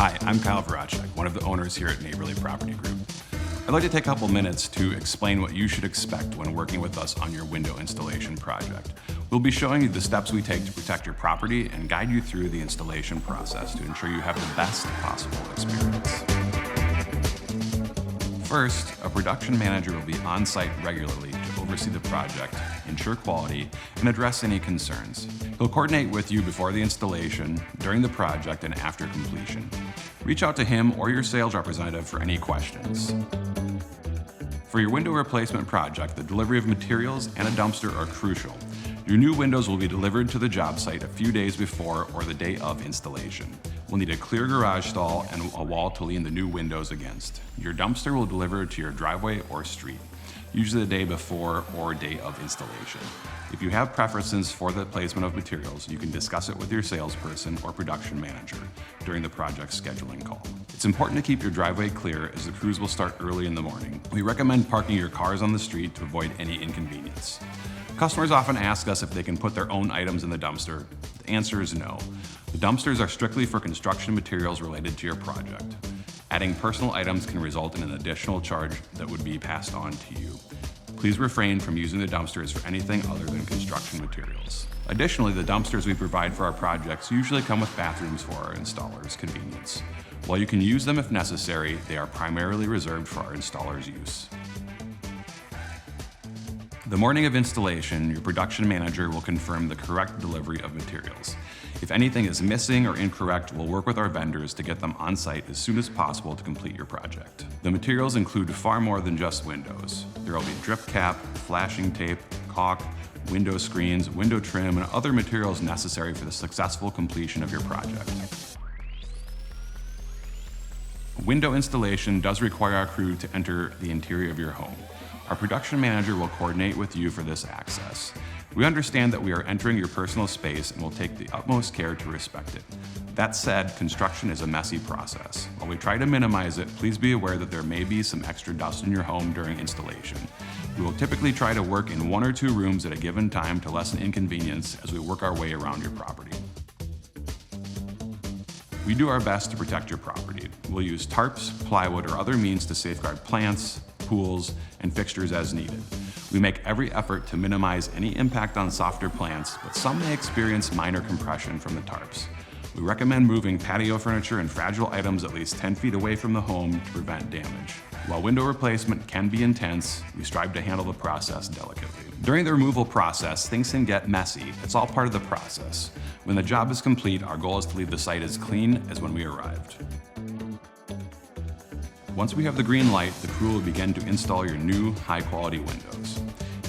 Hi, I'm Kyle Vorachek, one of the owners here at Neighborly Property Group. I'd like to take a couple minutes to explain what you should expect when working with us on your window installation project. We'll be showing you the steps we take to protect your property and guide you through the installation process to ensure you have the best possible experience. First, a production manager will be on site regularly to oversee the project, ensure quality, and address any concerns. He'll coordinate with you before the installation, during the project, and after completion. Reach out to him or your sales representative for any questions. For your window replacement project, the delivery of materials and a dumpster are crucial. Your new windows will be delivered to the job site a few days before or the day of installation. We'll need a clear garage stall and a wall to lean the new windows against. Your dumpster will deliver to your driveway or street, usually the day before or day of installation. If you have preferences for the placement of materials, you can discuss it with your salesperson or production manager during the project scheduling call. It's important to keep your driveway clear as the crews will start early in the morning. We recommend parking your cars on the street to avoid any inconvenience. Customers often ask us if they can put their own items in the dumpster. The answer is no. The dumpsters are strictly for construction materials related to your project. Adding personal items can result in an additional charge that would be passed on to you. Please refrain from using the dumpsters for anything other than construction materials. Additionally, the dumpsters we provide for our projects usually come with bathrooms for our installers' convenience. While you can use them if necessary, they are primarily reserved for our installers' use. The morning of installation, your production manager will confirm the correct delivery of materials. If anything is missing or incorrect, we'll work with our vendors to get them on site as soon as possible to complete your project. The materials include far more than just windows. There will be drip cap, flashing tape, caulk, window screens, window trim, and other materials necessary for the successful completion of your project. Window installation does require our crew to enter the interior of your home. Our production manager will coordinate with you for this access. We understand that we are entering your personal space and will take the utmost care to respect it. That said, construction is a messy process. While we try to minimize it, please be aware that there may be some extra dust in your home during installation. We will typically try to work in 1 or 2 rooms at a given time to lessen inconvenience as we work our way around your property. We do our best to protect your property. We'll use tarps, plywood, or other means to safeguard plants, pools, and fixtures as needed. We make every effort to minimize any impact on softer plants, but some may experience minor compression from the tarps. We recommend moving patio furniture and fragile items at least 10 feet away from the home to prevent damage. While window replacement can be intense, we strive to handle the process delicately. During the removal process, things can get messy. It's all part of the process. When the job is complete, our goal is to leave the site as clean as when we arrived. Once we have the green light, the crew will begin to install your new, high-quality windows.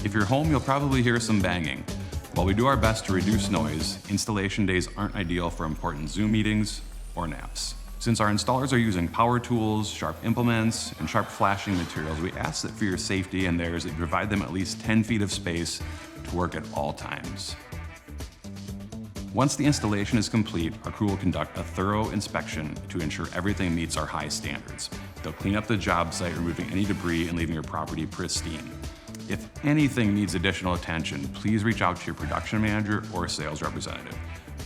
If you're home, you'll probably hear some banging. While we do our best to reduce noise, installation days aren't ideal for important Zoom meetings or naps. Since our installers are using power tools, sharp implements, and sharp flashing materials, we ask that for your safety and theirs that you provide them at least 10 feet of space to work at all times. Once the installation is complete, our crew will conduct a thorough inspection to ensure everything meets our high standards. They'll clean up the job site, removing any debris and leaving your property pristine. If anything needs additional attention, please reach out to your production manager or sales representative.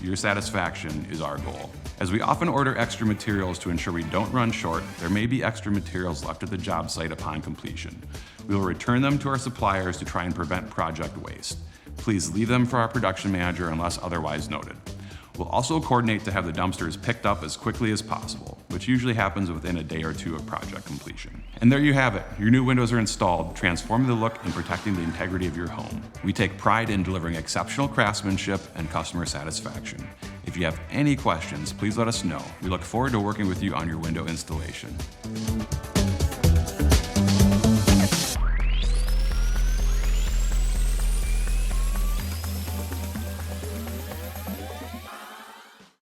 Your satisfaction is our goal. As we often order extra materials to ensure we don't run short, there may be extra materials left at the job site upon completion. We will return them to our suppliers to try and prevent project waste. Please leave them for our production manager unless otherwise noted. We'll also coordinate to have the dumpsters picked up as quickly as possible, which usually happens within a day or 2 of project completion. And there you have it. Your new windows are installed, transforming the look and protecting the integrity of your home. We take pride in delivering exceptional craftsmanship and customer satisfaction. If you have any questions, please let us know. We look forward to working with you on your window installation.